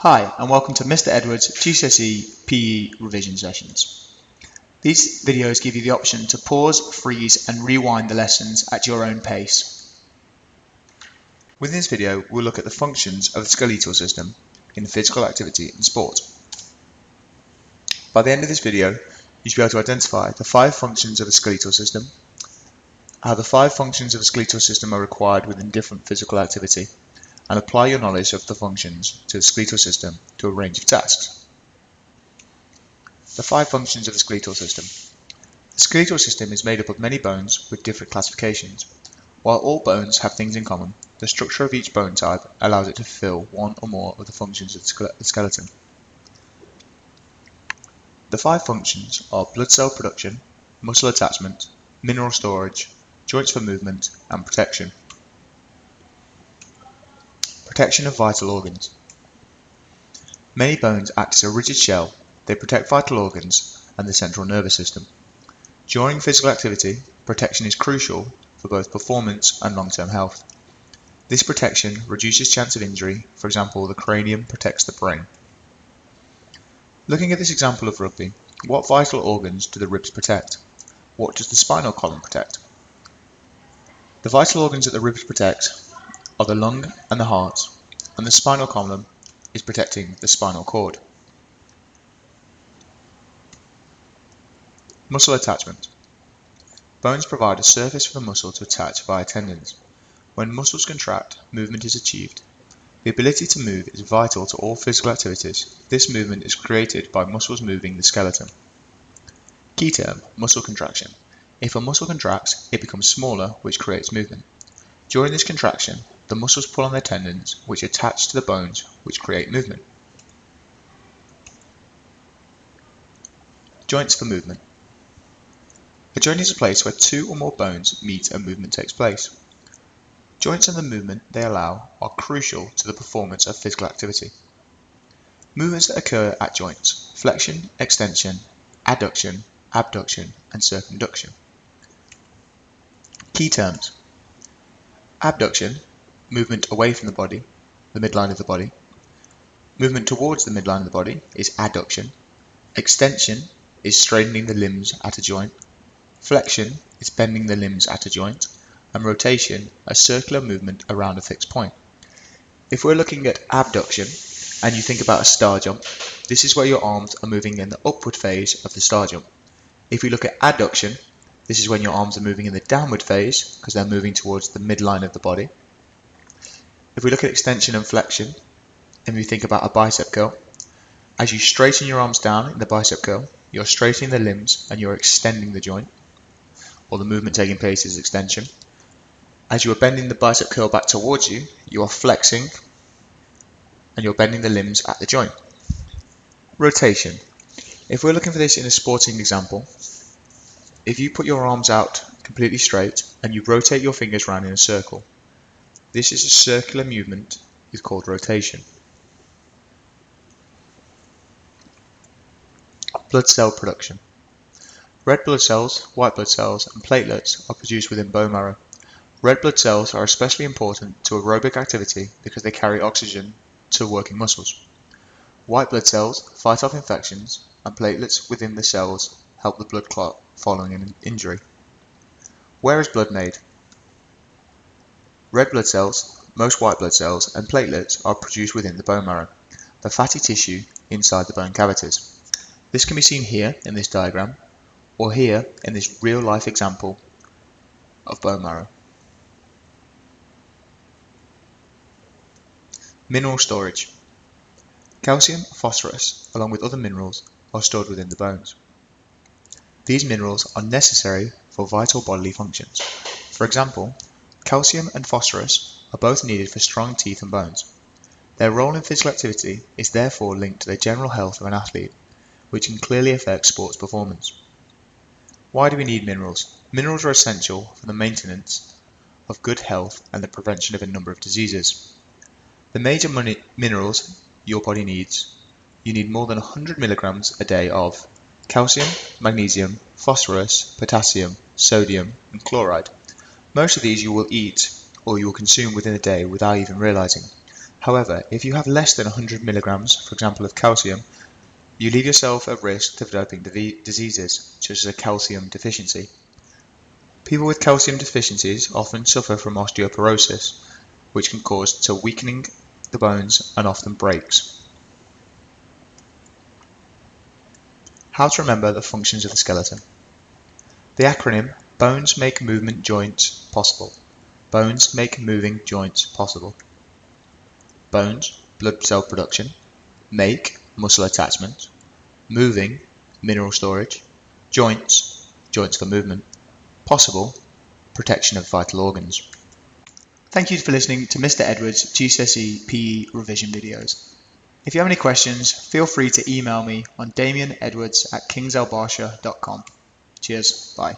Hi and welcome to Mr. Edwards' GCSE PE revision sessions. These videos give you the option to pause, freeze and rewind the lessons at your own pace. Within this video we'll look at the functions of the skeletal system in physical activity and sport. By the end of this video you should be able to identify the 5 functions of a skeletal system, how the 5 functions of a skeletal system are required within different physical activity, and apply your knowledge of the functions to the skeletal system to a range of tasks. The 5 functions of the skeletal system. The skeletal system is made up of many bones with different classifications. While all bones have things in common, the structure of each bone type allows it to fulfill one or more of the functions of the skeleton. The 5 functions are blood cell production, muscle attachment, mineral storage, joints for movement, and protection. Protection of vital organs. Many bones act as a rigid shell. They protect vital organs and the central nervous system. During physical activity, protection is crucial for both performance and long-term health. This protection reduces chance of injury. For example, the cranium protects the brain. Looking at this example of rugby, what vital organs do the ribs protect? What does the spinal column protect? The vital organs that the ribs protect are the lung and the heart, and the spinal column is protecting the spinal cord. Muscle attachment. Bones provide a surface for the muscle to attach via tendons. When muscles contract, movement is achieved. The ability to move is vital to all physical activities. This movement is created by muscles moving the skeleton. Key term, muscle contraction. If a muscle contracts, it becomes smaller, which creates movement. During this contraction, the muscles pull on their tendons, which attach to the bones, which create movement. Joints for movement. A joint is a place where 2 or more bones meet and movement takes place. Joints and the movement they allow are crucial to the performance of physical activity. Movements that occur at joints: flexion, extension, adduction, abduction, and circumduction. Key terms. Abduction, movement away from the body, the midline of the body. Movement towards the midline of the body is adduction. Extension is straightening the limbs at a joint. Flexion is bending the limbs at a joint. And rotation, a circular movement around a fixed point. If we're looking at abduction and you think about a star jump, this is where your arms are moving in the upward phase of the star jump. If we look at adduction, this is when your arms are moving in the downward phase because they're moving towards the midline of the body. If we look at extension and flexion, and we think about a bicep curl, as you straighten your arms down in the bicep curl, you're straightening the limbs and you're extending the joint, or the movement taking place is extension. As you are bending the bicep curl back towards you, you are flexing and you're bending the limbs at the joint. Rotation. If we're looking for this in a sporting example, if you put your arms out completely straight and you rotate your fingers around in a circle, this is a circular movement, is called rotation. Blood cell production. Red blood cells, white blood cells and platelets are produced within bone marrow. Red blood cells are especially important to aerobic activity because they carry oxygen to working muscles. White blood cells fight off infections, and platelets within the cells help the blood clot following an injury. Where is blood made? Red blood cells, most white blood cells, and platelets are produced within the bone marrow, the fatty tissue inside the bone cavities. This can be seen here in this diagram, or here in this real-life example of bone marrow. Mineral storage. Calcium, phosphorus, along with other minerals, are stored within the bones. These minerals are necessary for vital bodily functions. For example, calcium and phosphorus are both needed for strong teeth and bones. Their role in physical activity is therefore linked to the general health of an athlete, which can clearly affect sports performance. Why do we need minerals? Minerals are essential for the maintenance of good health and the prevention of a number of diseases. The major minerals your body needs: you need more than 100 milligrams a day of calcium, magnesium, phosphorus, potassium, sodium, and chloride. Most of these you will eat or you will consume within a day without even realizing. However, if you have less than 100 milligrams, for example, of calcium, you leave yourself at risk of developing diseases, such as a calcium deficiency. People with calcium deficiencies often suffer from osteoporosis, which can cause to weakening the bones and often breaks. How to remember the functions of the skeleton. The acronym Bones Make Movement Joints Possible. Bones make moving joints possible. Bones, blood cell production. Make, muscle attachment. Moving, mineral storage. Joints, joints for movement. Possible, protection of vital organs. Thank you for listening to Mr. Edwards' GCSE PE revision videos. If you have any questions, feel free to email me on damianedwards@kingselbarsha.com. Cheers, bye.